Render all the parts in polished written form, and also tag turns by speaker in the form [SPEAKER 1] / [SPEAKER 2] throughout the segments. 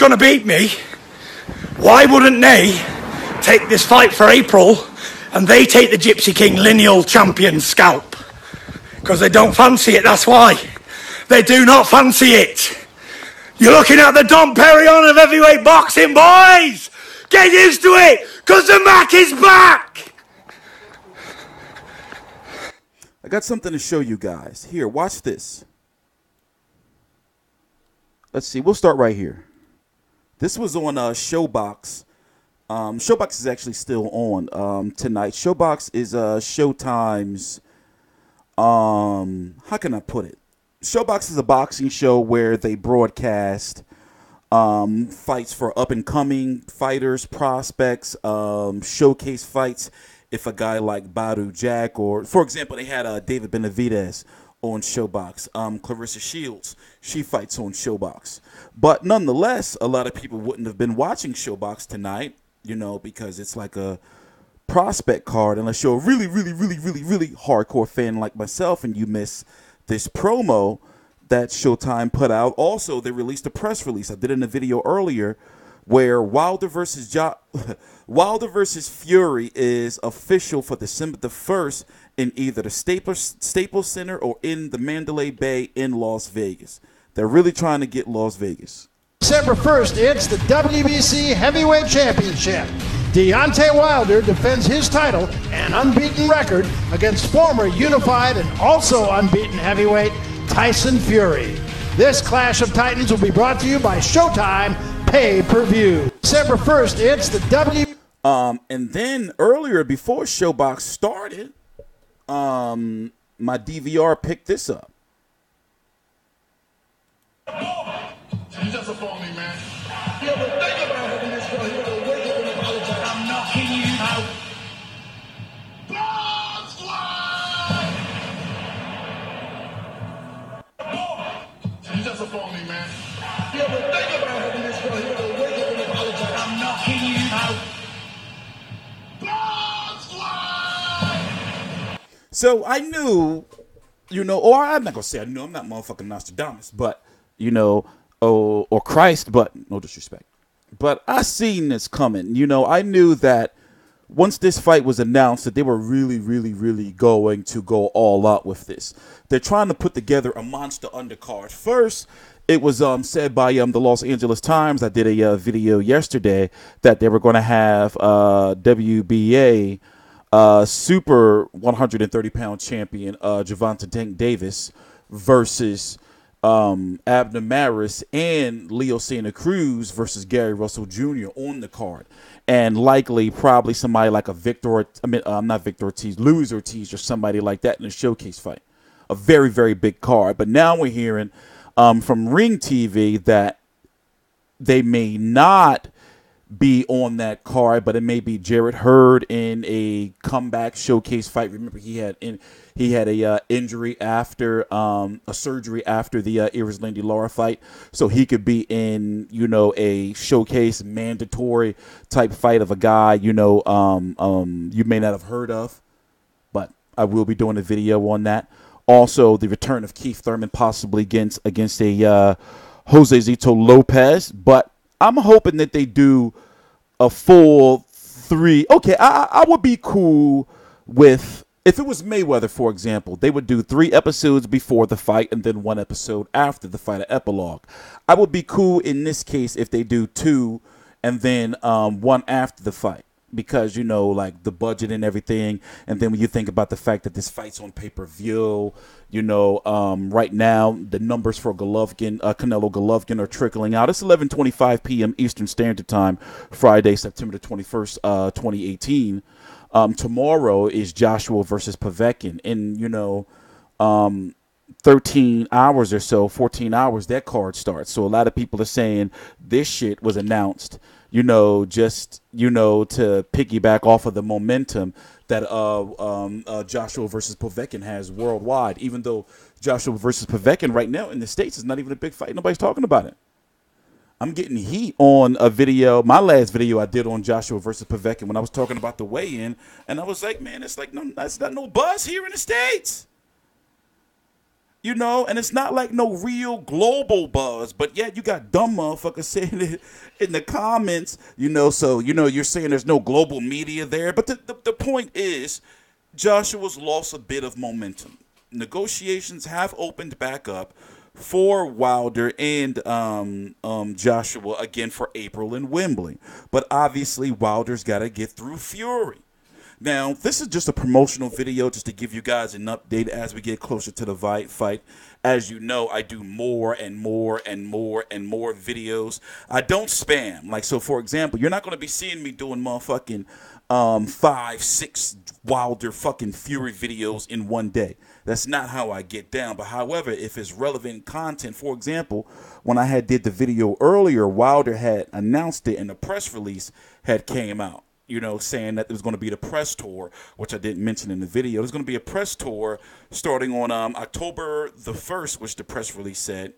[SPEAKER 1] going to beat me, why wouldn't they take this fight for April and they take the Gypsy King lineal champion scalp? Because they don't fancy it, that's why. They do not fancy it. You're looking at the Dom Perignon of heavyweight boxing, boys! Get used to it, because the Mac is back!
[SPEAKER 2] I got something to show you guys. Here, watch this. Let's see, we'll start right here. This was on Showbox. Showbox is actually still on tonight. Showbox is Showtime's, how can I put it? Showbox is a boxing show where they broadcast fights for up-and-coming fighters, prospects, showcase fights. If a guy like Badu Jack, or, for example, they had David Benavidez on Showbox. Clarissa Shields, she fights on Showbox. But nonetheless, a lot of people wouldn't have been watching Showbox tonight, you know, because it's like a prospect card, unless you're a really, really, really, really, really hardcore fan like myself and you miss this promo that Showtime put out. Also, they released a press release. I did in a video earlier where Wilder versus Fury is official for December the 1st in either the Staples Center or in the Mandalay Bay in Las Vegas. They're really trying to get Las Vegas.
[SPEAKER 3] December 1st, it's the WBC Heavyweight Championship. Deontay Wilder defends his title and unbeaten record against former unified and also unbeaten heavyweight Tyson Fury. This Clash of Titans will be brought to you by Showtime Pay-Per-View. December 1st, it's the
[SPEAKER 2] and then earlier, before Showbox started, my DVR picked this up.
[SPEAKER 4] You just a phony, man. You ever think about having this girl here to wake up and apologize? I'm knocking you out. Blood squad! You just a phony, man. You ever think about having this girl here to wake up and apologize? I'm knocking you out. Blood squad!
[SPEAKER 2] So I knew, you know, or I'm not going to say I knew, I'm not motherfucking Nostradamus, but, you know, or Christ, but no disrespect. But I seen this coming. You know, I knew that once this fight was announced that they were really, really, really going to go all out with this. They're trying to put together a monster undercard. First, it was said by the Los Angeles Times. I did a video yesterday that they were going to have WBA super 130-pound champion Gervonta Tank Davis versus Abner Maris and Leo Santa Cruz versus Gary Russell Jr. on the card, and likely probably somebody like a not Victor Ortiz, Luis Ortiz or somebody like that in a showcase fight. A very, very big card. But now we're hearing from Ring TV that they may not be on that card, but it may be Jarrett Hurd in a comeback showcase fight. Remember, he had a injury after a surgery after the Iris Lindy Lara fight, so he could be in, you know, a showcase mandatory type fight of a guy, you know, you may not have heard of, but I will be doing a video on that. Also, the return of Keith Thurman possibly against a Jose Zito Lopez, but I'm hoping that they do a full 3. Okay, I would be cool with, if it was Mayweather, for example, they would do 3 episodes before the fight and then 1 episode after the fight, an epilogue. I would be cool in this case if they do 2 and then 1 after the fight, because, you know, like the budget and everything. And then when you think about the fact that this fight's on pay-per-view, you know, right now the numbers for Canelo Golovkin are trickling out. It's 11:25 p.m. Eastern Standard Time, Friday, September the 21st, 2018. Tomorrow is Joshua versus Povetkin, and, you know, 13 hours or so, 14 hours, that card starts. So a lot of people are saying this shit was announced, you know, just, you know, to piggyback off of the momentum that Joshua versus Povetkin has worldwide, even though Joshua versus Povetkin right now in the States is not even a big fight. Nobody's talking about it. I'm getting heat on a video, my last video I did on Joshua versus Povetkin, when I was talking about the weigh-in, and I was like, man, it's like, no, that's not no buzz here in the States. You know, and it's not like no real global buzz, but yet you got dumb motherfuckers saying it in the comments, you know, so, you know, you're saying there's no global media there. But the point is, Joshua's lost a bit of momentum. Negotiations have opened back up for Wilder and Joshua again for April in Wembley. But obviously, Wilder's got to get through Fury. Now, this is just a promotional video just to give you guys an update as we get closer to the fight. As you know, I do more and more and more and more videos. I don't spam. Like, so for example, you're not going to be seeing me doing motherfucking 5, 6 Wilder fucking Fury videos in one day. That's not how I get down. But however, if it's relevant content, for example, when I did the video earlier, Wilder had announced it and the press release had came out. You know, saying that there was going to be the press tour, which I didn't mention in the video. There's going to be a press tour starting on October the 1st, which the press release said,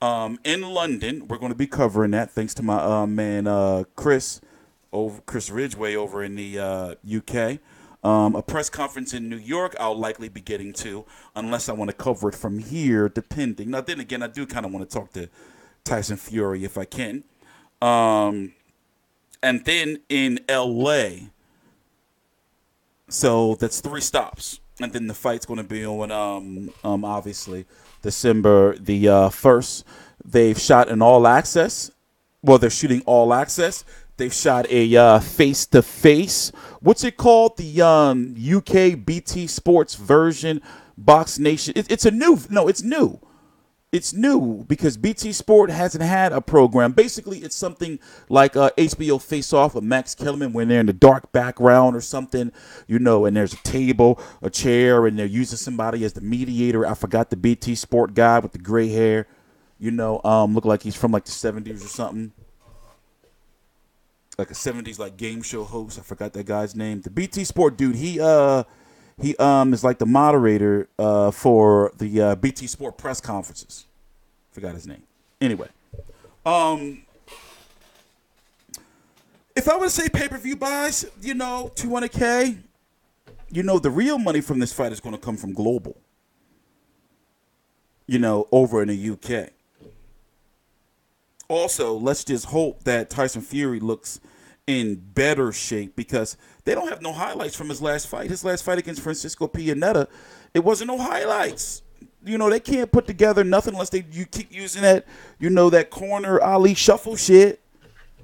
[SPEAKER 2] in London. We're going to be covering that, thanks to my man Chris Ridgway over in the UK. A press conference in New York I'll likely be getting to, unless I want to cover it from here, depending. Now, then again, I do kind of want to talk to Tyson Fury if I can. And then in L.A., so that's 3 stops. And then the fight's going to be on, obviously, December the 1st. They've shot an all-access. Well, they're shooting all-access. They've shot a face-to-face. What's it called? The UK BT Sports version, Box Nation. It's new. It's new because BT Sport hasn't had a program. Basically, it's something like HBO Face Off with Max Kellerman when they're in the dark background or something, you know, and there's a table, a chair, and they're using somebody as the mediator. I forgot the BT Sport guy with the gray hair, you know, look like he's from like the 70s or something. Like a 70s like game show host. I forgot that guy's name. The BT Sport dude, he is like the moderator for the BT Sport press conferences. Forgot his name. Anyway, if I were to say pay-per-view buys, you know, 200K, you know, the real money from this fight is going to come from global. You know, over in the UK. Also, let's just hope that Tyson Fury looks in better shape because they don't have no highlights from his last fight. His last fight against Francisco Pianeta, it wasn't no highlights. You know, they can't put together nothing unless you keep using that, you know, that corner Ali shuffle shit,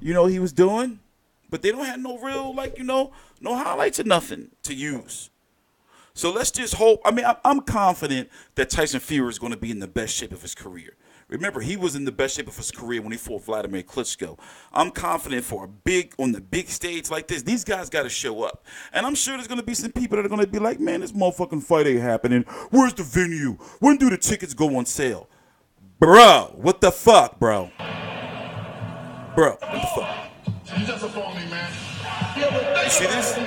[SPEAKER 2] you know, he was doing. But they don't have no real, like, you know, no highlights or nothing to use. So let's just hope. I mean, I'm confident that Tyson Fury is going to be in the best shape of his career. Remember, he was in the best shape of his career when he fought Vladimir Klitschko. I'm confident for on the big stage like this, these guys got to show up. And I'm sure there's going to be some people that are going to be like, man, this motherfucking fight ain't happening. Where's the venue? When do the tickets go on sale? Bro, what the fuck, bro? Bro, what the fuck?
[SPEAKER 4] You just a phony, man.
[SPEAKER 2] You see this?
[SPEAKER 4] I'm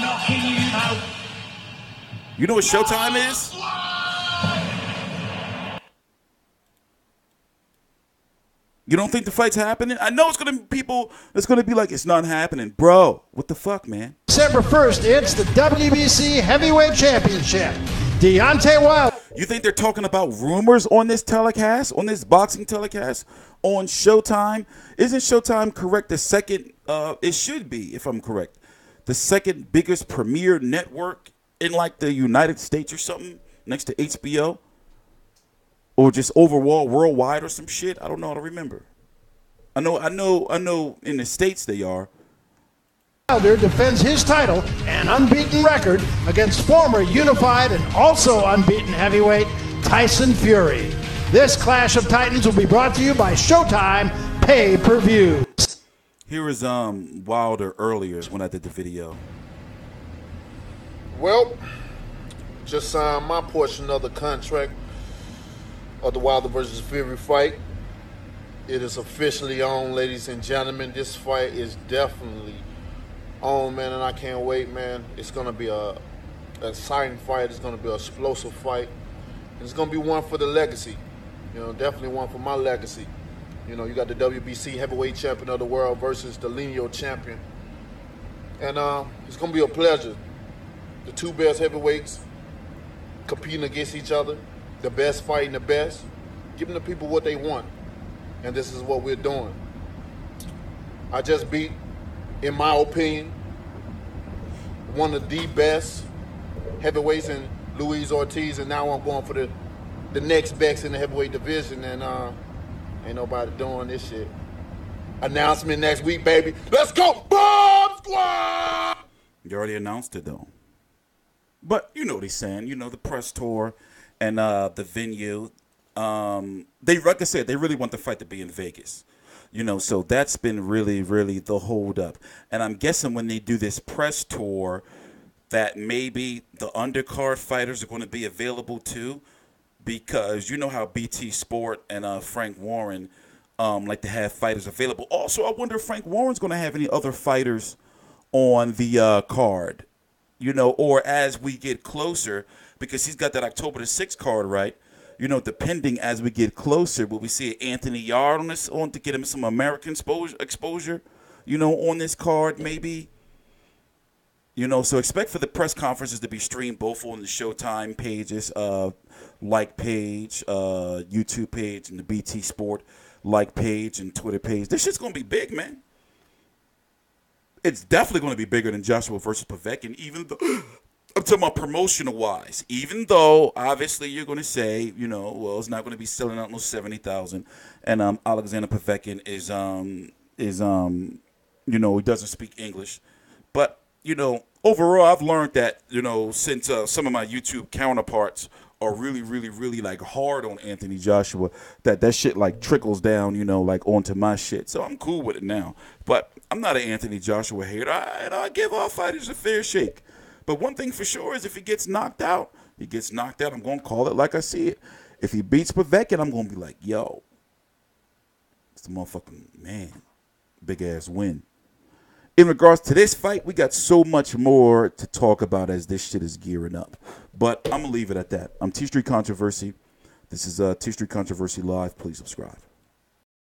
[SPEAKER 4] knocking you out.
[SPEAKER 2] You know what Showtime is? You don't think the fight's happening? I know it's going to be people that's going to be like, it's not happening. Bro, what the fuck, man?
[SPEAKER 3] December 1st, it's the WBC Heavyweight Championship. Deontay Wilder.
[SPEAKER 2] You think they're talking about rumors on this telecast, on this boxing telecast, on Showtime? Isn't Showtime correct? The second, it should be, if I'm correct, the second biggest premier network in like the United States or something, next to HBO? Or just overall worldwide or some shit. I don't know. I don't remember. I know. In the States they are.
[SPEAKER 3] Wilder defends his title and unbeaten record against former unified and also unbeaten heavyweight Tyson Fury. This Clash of Titans will be brought to you by Showtime Pay-Per-View.
[SPEAKER 2] Here is Wilder earlier when I did the video.
[SPEAKER 5] Well, just signed my portion of the contract of the Wilder versus Fury fight. It is officially on, ladies and gentlemen. This fight is definitely on, man, and I can't wait, man. It's going to be an exciting fight. It's going to be an explosive fight. And it's going to be one for the legacy. You know, definitely one for my legacy. You know, you got the WBC heavyweight champion of the world versus the lineal champion. And it's going to be a pleasure. The two best heavyweights competing against each other, the best fighting the best, giving the people what they want. And this is what we're doing. I just beat, in my opinion, one of the best heavyweights in Luis Ortiz, and now I'm going for the next best in the heavyweight division, and ain't nobody doing this shit. Announcement next week, baby. Let's go, Bomb Squad!
[SPEAKER 2] You already announced it, though. But you know what he's saying. You know, the press tour and the venue. They, like I said, they really want the fight to be in Vegas. You know, so that's been really, really the hold up. And I'm guessing when they do this press tour that maybe the undercard fighters are going to be available too, because you know how BT Sport and Frank Warren like to have fighters available. Also, I wonder if Frank Warren's going to have any other fighters on the card, you know, or as we get closer, because he's got that October the 6th card, right? You know, depending as we get closer, will we see Anthony Yard on this to get him some American exposure, you know, on this card maybe? You know, so expect for the press conferences to be streamed both on the Showtime pages, like page, YouTube page, and the BT Sport like page and Twitter page. This shit's going to be big, man. It's definitely going to be bigger than Joshua versus Povetkin, even though I'm talking about promotional wise. Even though obviously you're going to say, you know, well, it's not going to be selling out no 70,000, and Alexander Povetkin is you know, he doesn't speak English, but you know, overall, I've learned that, you know, since some of my YouTube counterparts are really, really, really like hard on Anthony Joshua, that shit like trickles down, you know, like onto my shit. So I'm cool with it now. But I'm not an Anthony Joshua hater. I give all fighters a fair shake. But one thing for sure is if he gets knocked out, he gets knocked out. I'm going to call it like I see it. If he beats Povetkin, I'm going to be like, yo, it's the motherfucking man. Big ass win. In regards to this fight, we got so much more to talk about as this shit is gearing up. But I'm going to leave it at that. I'm TstreeT Controversy. This is TstreeT Controversy Live. Please subscribe.